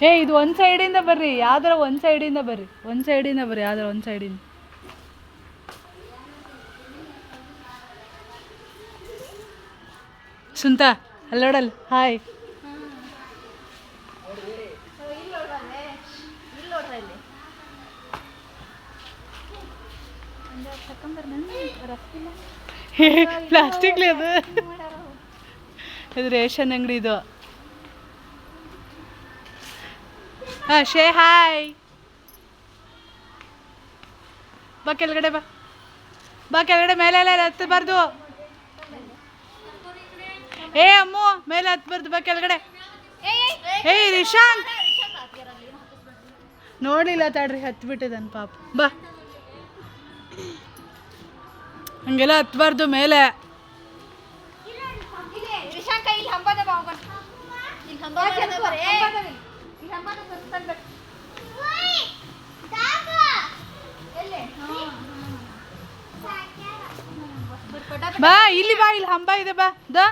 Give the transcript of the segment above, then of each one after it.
ಏ ಇದು ಒಂದು ಸೈಡಿಂದ ಬರ್ರಿ, ಯಾವ್ದಾರ ಒಂದು ಸೈಡಿಂದ ಬರ್ರಿ, ಒಂದು ಸೈಡಿಂದ ಬರ್ರಿ, ಯಾವ್ದಾರ ಒಂದು ಸೈಡಿಂದ. ಸುಂತ ಅಲ್ಲೋಡಲ್ ಹಾಯ್. ಪ್ಲಾಸ್ಟಿಕ್ಲಿ ಅದು, ಇದು ರೇಷನ್ ಅಂಗಡಿ ಇದು. ಹಾಂ ಶೇ ಹಾಯ್. ಬಾ ಕೆಳಗಡೆ, ಬಾ ಬಾ ಕೆಳಗಡೆ, ಮೇಲೆ ಎಲ್ಲ ಹತ್ತಬಾರ್ದು. ಏ ಅಮ್ಮು ಮೇಲೆ ಹತ್ತಬಾರ್ದು, ಬಾ ಕೆಳಗಡೆ. ಏಯ್ ರಿಶಾಂಕ್ ನೋಡಲಿಲ್ಲ ತಾಡ್ರಿ, ಹತ್ಬಿಟ್ಟಿದ್ದಾನೆ ಪಾಪ. ಬಾ, ಹಂಗೆಲ್ಲ ಹತ್ಬಾರ್ದು ಮೇಲೆ. ಬಾ ಇಲ್ಲಿ, ಬಾ ಇಲ್ಲಿ ಹಂಬ ಇದೆ, ಬಾ ದ.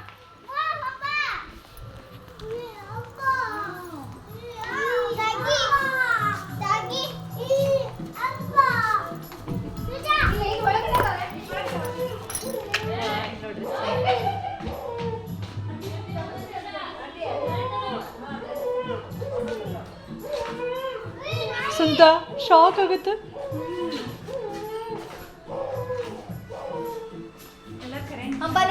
ಸುಂತ ಶಾಕ್ ಆಗುತ್ತೆ. ಅಂಬಾ